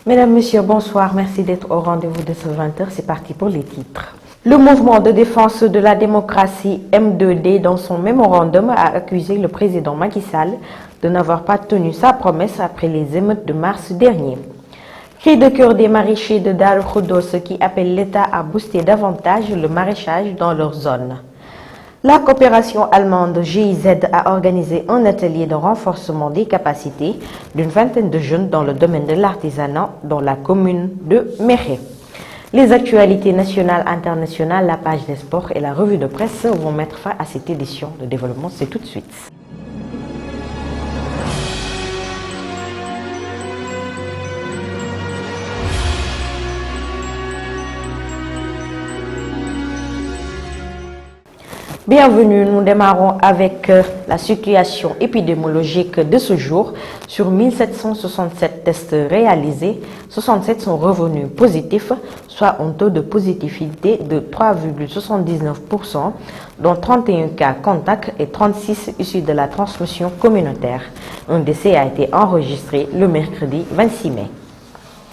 Mesdames, Messieurs, bonsoir. Merci d'être au rendez-vous de ce 20h. C'est parti pour les titres. Le mouvement de défense de la démocratie M2D, dans son mémorandum, a accusé le président Macky Sall de n'avoir pas tenu sa promesse après les émeutes de mars dernier. Cri de cœur des maraîchers de Darou Khoudoss qui appellent l'État à booster davantage le maraîchage dans leur zone. La coopération allemande GIZ a organisé un atelier de renforcement des capacités d'une vingtaine de jeunes dans le domaine de l'artisanat dans la commune de Méré. Les actualités nationales, internationales, la page des sports et la revue de presse vont mettre fin à cette édition de développement. C'est tout de suite. Bienvenue, nous démarrons avec la situation épidémiologique de ce jour. Sur 1767 tests réalisés, 67 sont revenus positifs, soit un taux de positivité de 3,79%, dont 31 cas contacts et 36 issus de la transmission communautaire. Un décès a été enregistré le mercredi 26 mai.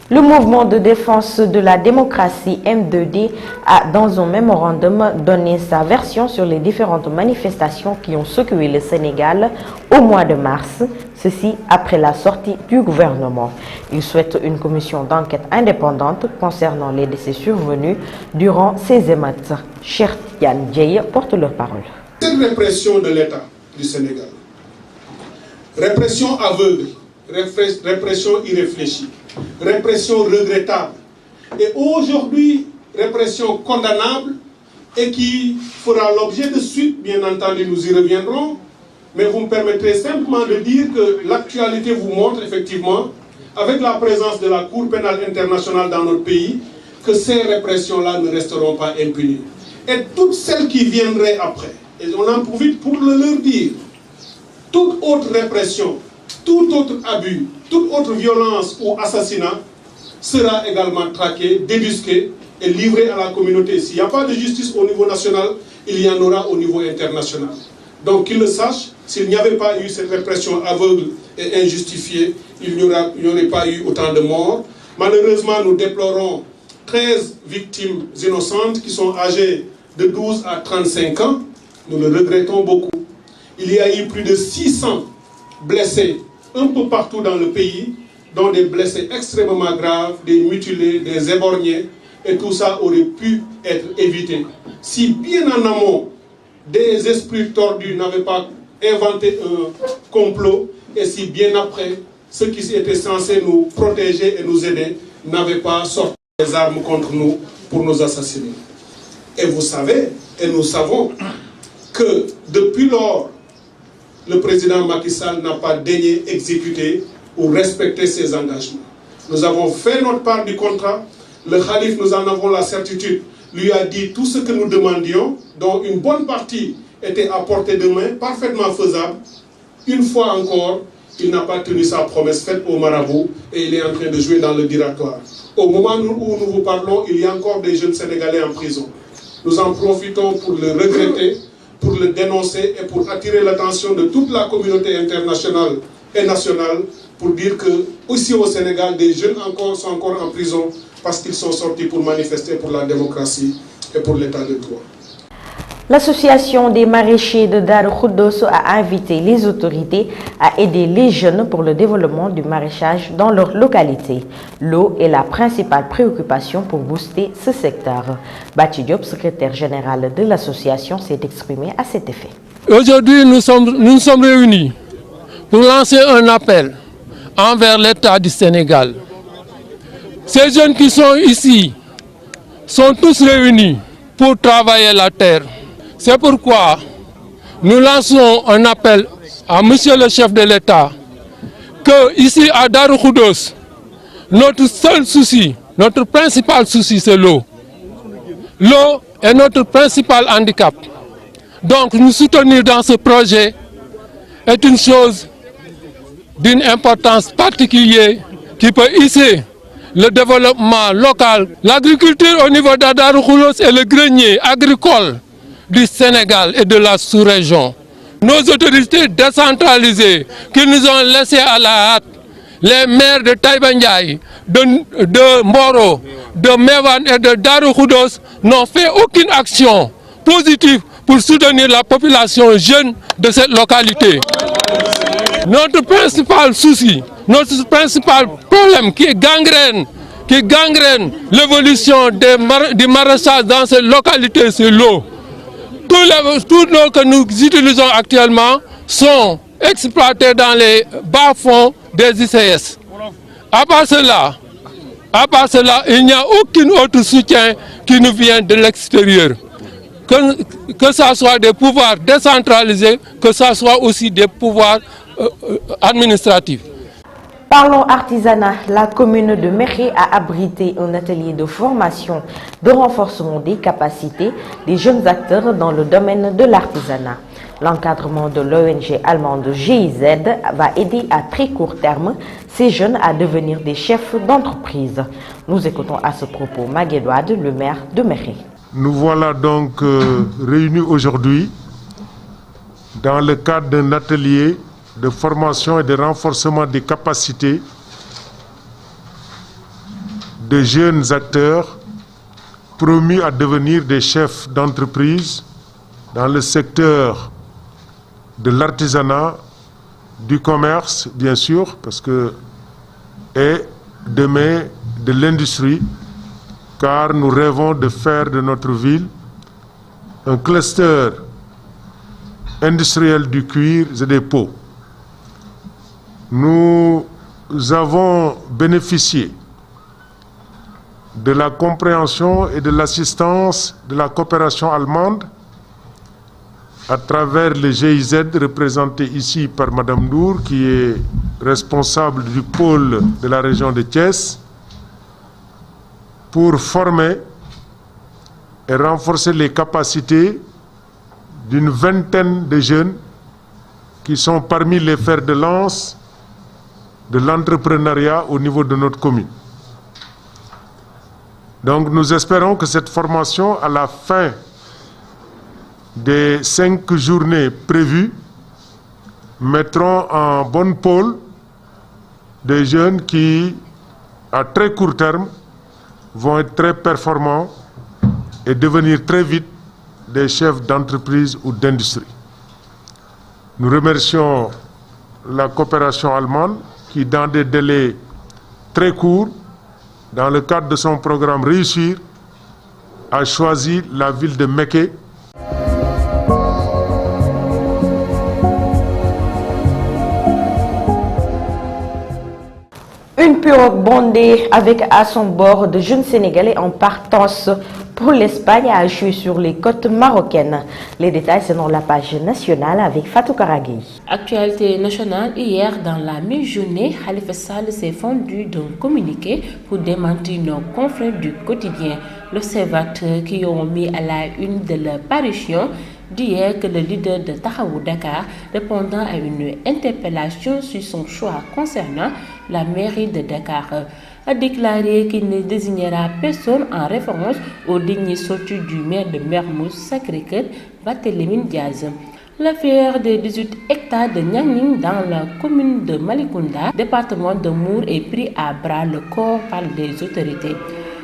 Le mouvement de défense de la démocratie M2D a, dans un mémorandum, donné sa version sur les différentes manifestations qui ont secoué le Sénégal au mois de mars, ceci après la sortie du gouvernement. Il souhaite une commission d'enquête indépendante concernant les décès survenus durant ces émeutes. Cheikh Tidiane Dièye porte leur parole. Cette répression de l'État du Sénégal, répression aveugle, répression irréfléchie, répression regrettable et aujourd'hui répression condamnable et qui fera l'objet de suites, bien entendu nous y reviendrons, mais vous me permettrez simplement de dire que l'actualité vous montre effectivement, avec la présence de la Cour pénale internationale dans notre pays, que ces répressions-là ne resteront pas impunies. Et toutes celles qui viendraient après, et on en profite pour le leur dire, toute autre répression, tout autre abus, toute autre violence ou assassinat sera également traqué, débusqué et livré à la communauté. S'il n'y a pas de justice au niveau national, il y en aura au niveau international. Donc qu'ils le sachent, s'il n'y avait pas eu cette répression aveugle et injustifiée, il n'y aurait pas eu autant de morts. Malheureusement, nous déplorons 13 victimes innocentes qui sont âgées de 12 à 35 ans. Nous le regrettons beaucoup. Il y a eu plus de 600 blessés un peu partout dans le pays, dont des blessés extrêmement graves, des mutilés, des éborgnés, et tout ça aurait pu être évité. Si bien en amont, des esprits tordus n'avaient pas inventé un complot, et si bien après, ceux qui étaient censés nous protéger et nous aider n'avaient pas sorti les armes contre nous pour nous assassiner. Et vous savez, et nous savons, que depuis lors, le président Macky Sall n'a pas daigné exécuter ou respecter ses engagements. Nous avons fait notre part du contrat. Le Khalif, nous en avons la certitude, lui a dit tout ce que nous demandions, dont une bonne partie était à portée de main, parfaitement faisable. Une fois encore, il n'a pas tenu sa promesse faite au marabout et il est en train de jouer dans le directoire. Au moment où nous vous parlons, il y a encore des jeunes Sénégalais en prison. Nous en profitons pour le regretter, pour le dénoncer et pour attirer l'attention de toute la communauté internationale et nationale pour dire que, aussi au Sénégal, des jeunes sont encore en prison parce qu'ils sont sortis pour manifester pour la démocratie et pour l'état de droit. L'association des maraîchers de Darou Khoudoss a invité les autorités à aider les jeunes pour le développement du maraîchage dans leur localité. L'eau est la principale préoccupation pour booster ce secteur. Bati Diop, secrétaire général de l'association, s'est exprimé à cet effet. Aujourd'hui, nous sommes réunis pour lancer un appel envers l'État du Sénégal. Ces jeunes qui sont ici sont tous réunis pour travailler la terre. C'est pourquoi nous lançons un appel à Monsieur le chef de l'État que ici à Darou Khoudoss, notre seul souci, notre principal souci, c'est l'eau. L'eau est notre principal handicap. Donc nous soutenir dans ce projet est une chose d'une importance particulière qui peut hisser le développement local. L'agriculture au niveau de Darou Khoudoss est le grenier agricole du Sénégal et de la sous-région. Nos autorités décentralisées qui nous ont laissés à la hâte, les maires de Taïba Ndiaye, de Mboro, de Mewan et de Darou Khoudoss n'ont fait aucune action positive pour soutenir la population jeune de cette localité. Notre principal souci, notre principal problème qui gangrène l'évolution du maraîchage dans cette localité, c'est l'eau. Tous l'eau que nous utilisons actuellement sont exploités dans les bas-fonds des ICS. À part cela, il n'y a aucun autre soutien qui nous vient de l'extérieur. Que ce soit des pouvoirs décentralisés, que ce soit aussi des pouvoirs administratifs. Parlons artisanat. La commune de Méré a abrité un atelier de formation de renforcement des capacités des jeunes acteurs dans le domaine de l'artisanat. L'encadrement de l'ONG allemande GIZ va aider à très court terme ces jeunes à devenir des chefs d'entreprise. Nous écoutons à ce propos Maguedouad, le maire de Méré. Nous voilà donc réunis aujourd'hui dans le cadre d'un atelier de formation et de renforcement des capacités de jeunes acteurs promus à devenir des chefs d'entreprise dans le secteur de l'artisanat, du commerce, bien sûr, parce que, et demain de l'industrie, car nous rêvons de faire de notre ville un cluster industriel du cuir et des peaux. Nous avons bénéficié de la compréhension et de l'assistance de la coopération allemande à travers le GIZ représenté ici par Madame Dour, qui est responsable du pôle de la région de Thiès, pour former et renforcer les capacités d'une vingtaine de jeunes qui sont parmi les fers de lance de l'entrepreneuriat au niveau de notre commune. Donc nous espérons que cette formation, à la fin des 5 journées prévues, mettront en bonne pôle des jeunes qui, à très court terme, vont être très performants et devenir très vite des chefs d'entreprise ou d'industrie. Nous remercions la coopération allemande qui, dans des délais très courts, dans le cadre de son programme Réussir, a choisi la ville de Mékhé. Une pirogue bondée avec à son bord de jeunes Sénégalais en partance pour l'Espagne a échoué sur les côtes marocaines. Les détails sont dans la page nationale avec Fatou Karagui. Actualité nationale, hier dans la mi-journée, Khalifa Sall s'est fendu d'un communiqué pour démentir nos confrères du quotidien L'Observateur qui ont mis à la une de la parution d'hier que le leader de Taxawu Dakar, répondant à une interpellation sur son choix concernant la mairie de Dakar, a déclaré qu'il ne désignera personne en référence au dernier sortie du maire de Mermoz Sacré-Cœur, Barthélémy Diaz. L'affaire des 18 hectares de Nianing dans la commune de Malicounda, département de Mour, est prise à bras le corps par les autorités.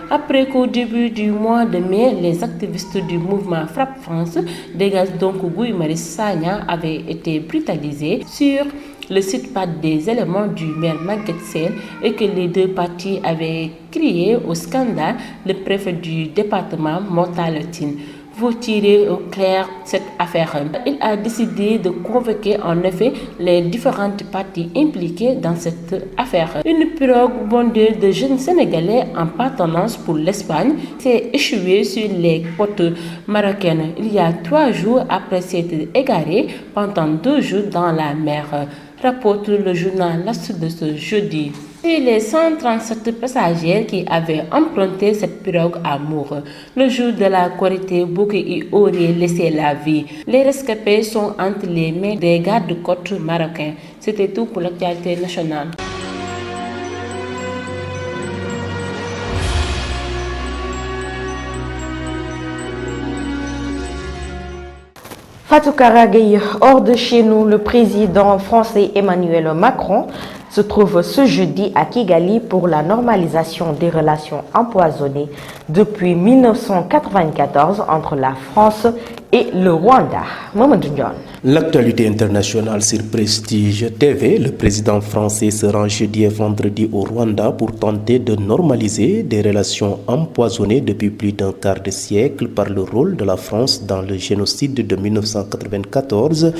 Après qu'au début du mois de mai, les activistes du mouvement Frappe France, dégagent donc Guy Marius Sagna, avaient été brutalisés sur le site par des éléments du maire Maguette Sène et que les deux parties avaient crié au scandale, le préfet du département Mortala Tine. Vous tirez au clair cette affaire. Il a décidé de convoquer en effet les différentes parties impliquées dans cette affaire. Une pirogue bondée de jeunes Sénégalais en partance pour l'Espagne s'est échouée sur les côtes marocaines il y a 3 jours après s'être égarée pendant 2 jours dans la mer, rapporte le journal L'As de ce jeudi. Et les 137 passagers qui avaient emprunté cette pirogue à Mour le jour de la Korité, beaucoup y auraient laissé la vie. Les rescapés sont entre les mains des gardes-côtes marocains. C'était tout pour l'actualité nationale. Fatou Karagui, hors de chez nous, le président français Emmanuel Macron se trouve ce jeudi à Kigali pour la normalisation des relations empoisonnées depuis 1994 entre la France et le Rwanda. Mamadou Ndione. L'actualité internationale sur Prestige TV, le président français se rend jeudi et vendredi au Rwanda pour tenter de normaliser des relations empoisonnées depuis plus d'un quart de siècle par le rôle de la France dans le génocide de 1994.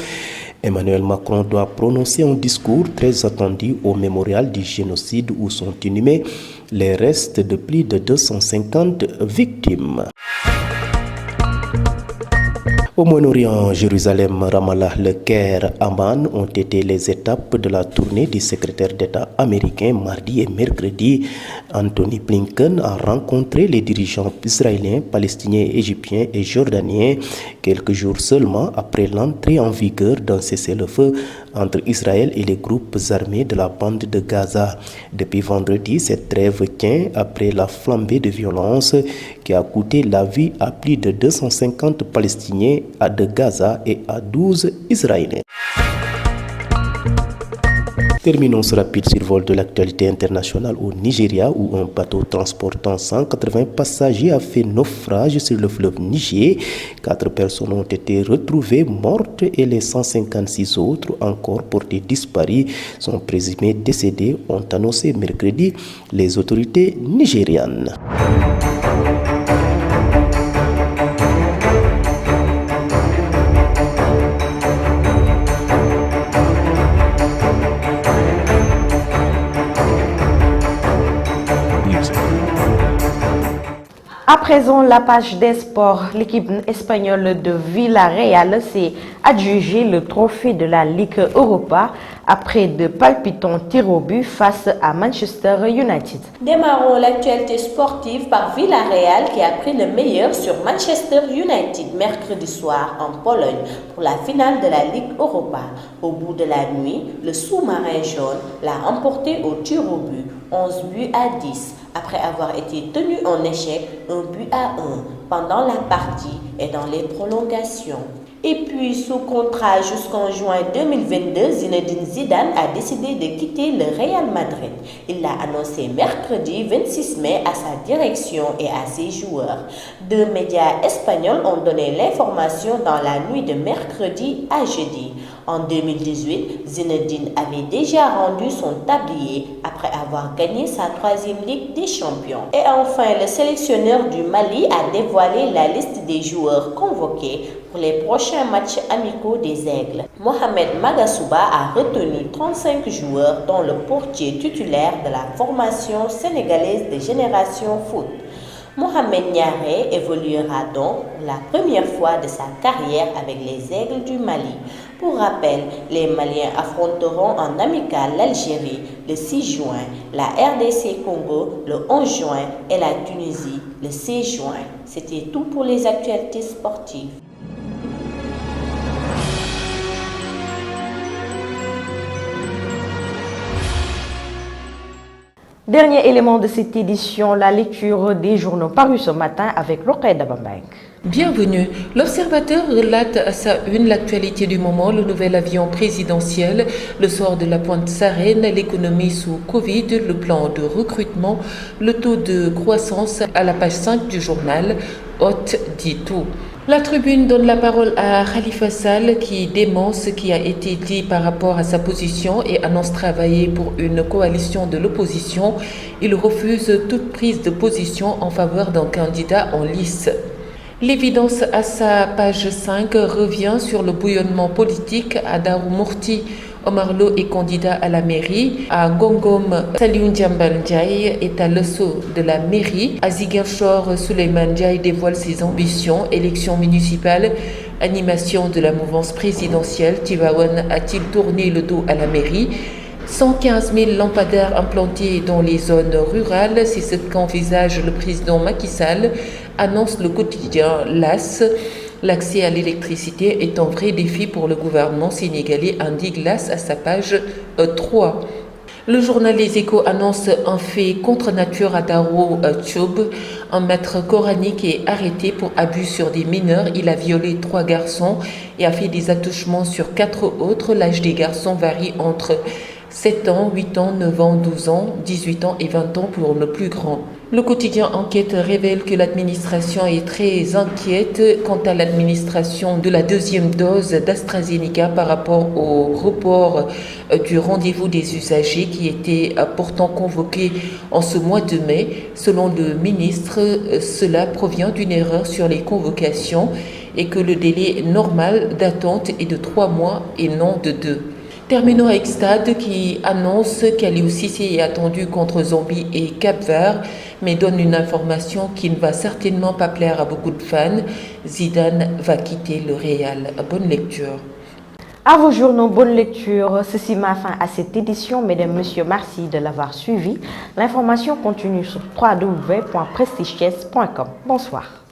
Emmanuel Macron doit prononcer un discours très attendu au mémorial du génocide où sont inhumés les restes de plus de 250 victimes. Au Moyen-Orient, Jérusalem, Ramallah, Le Caire, Amman ont été les étapes de la tournée du secrétaire d'État américain mardi et mercredi. Anthony Blinken a rencontré les dirigeants israéliens, palestiniens, égyptiens et jordaniens quelques jours seulement après l'entrée en vigueur d'un cessez-le-feu entre Israël et les groupes armés de la bande de Gaza. Depuis vendredi, cette trêve tient après la flambée de violence qui a coûté la vie à plus de 250 Palestiniens de Gaza et à 12 Israéliens. Terminons ce rapide survol de l'actualité internationale au Nigeria où un bateau transportant 180 passagers a fait naufrage sur le fleuve Niger. 4 personnes ont été retrouvées mortes et les 156 autres encore portés disparus sont présumés décédés, ont annoncé mercredi les autorités nigérianes. À présent, la page des sports, l'équipe espagnole de Villarreal s'est adjugée le trophée de la Ligue Europa après de palpitants tirs au but face à Manchester United. Démarrons l'actualité sportive par Villarreal qui a pris le meilleur sur Manchester United mercredi soir en Pologne pour la finale de la Ligue Europa. Au bout de la nuit, le sous-marin jaune l'a emporté au tir au but, 11 buts à 10. Après avoir été tenu en échec 1 but à 1 pendant la partie et dans les prolongations. Et puis, sous contrat jusqu'en juin 2022, Zinedine Zidane a décidé de quitter le Real Madrid. Il l'a annoncé mercredi 26 mai à sa direction et à ses joueurs. 2 médias espagnols ont donné l'information dans la nuit de mercredi à jeudi. En 2018, Zinedine avait déjà rendu son tablier après avoir gagné sa 3e Ligue des Champions. Et enfin, le sélectionneur du Mali a dévoilé la liste des joueurs convoqués pour les prochains matchs amicaux des Aigles. Mohamed Magasouba a retenu 35 joueurs dont le portier titulaire de la formation sénégalaise de Génération Foot. Mohamed Niaré évoluera donc pour la première fois de sa carrière avec les Aigles du Mali. Pour rappel, les Maliens affronteront en amical l'Algérie le 6 juin, la RDC Congo le 11 juin et la Tunisie le 16 juin. C'était tout pour les actualités sportives. Dernier élément de cette édition, la lecture des journaux parus ce matin avec Rokhaya Bambank. Bienvenue. L'Observateur relate à sa une l'actualité du moment, le nouvel avion présidentiel, le sort de la Pointe Sarène, l'économie sous Covid, le plan de recrutement, le taux de croissance à la page 5 du journal. Haute dit tout. La Tribune donne la parole à Khalifa Sall qui dément ce qui a été dit par rapport à sa position et annonce travailler pour une coalition de l'opposition. Il refuse toute prise de position en faveur d'un candidat en lice. L'évidence à sa page 5 revient sur le bouillonnement politique à Darou Mourti. Omar Lo est candidat à la mairie. À Ngongom, Saliou Ndiambal Ndiaye est à l'assaut de la mairie. À Ziguinchor, Souleymane Ndiaye dévoile ses ambitions. Élection municipale, animation de la mouvance présidentielle. Tivaouane a-t-il tourné le dos à la mairie? 115 000 lampadaires implantés dans les zones rurales, c'est ce qu'envisage le président Macky Sall, annonce le quotidien LAS. L'accès à l'électricité est un vrai défi pour le gouvernement sénégalais, indique LAS à sa page 3. Le journal Les Échos annonce un fait contre nature à Daro Tchoub. Un maître coranique est arrêté pour abus sur des mineurs. Il a violé 3 garçons et a fait des attouchements sur 4 autres. L'âge des garçons varie entre 7 ans, 8 ans, 9 ans, 12 ans, 18 ans et 20 ans pour le plus grand. Le quotidien Enquête révèle que l'administration est très inquiète quant à l'administration de la deuxième dose d'AstraZeneca par rapport au report du rendez-vous des usagers qui était pourtant convoqué en ce mois de mai. Selon le ministre, cela provient d'une erreur sur les convocations et que le délai normal d'attente est de 3 mois et non de 2. Terminons avec Stade qui annonce qu'Aliou Cissé est attendu contre Zambie et Cap-Vert, mais donne une information qui ne va certainement pas plaire à beaucoup de fans. Zidane va quitter le Real. Bonne lecture. À vos journaux, bonne lecture. Ceci m'a fin à cette édition. Mesdames, Messieurs, merci de l'avoir suivi. L'information continue sur www.prestigecaisse.com. Bonsoir.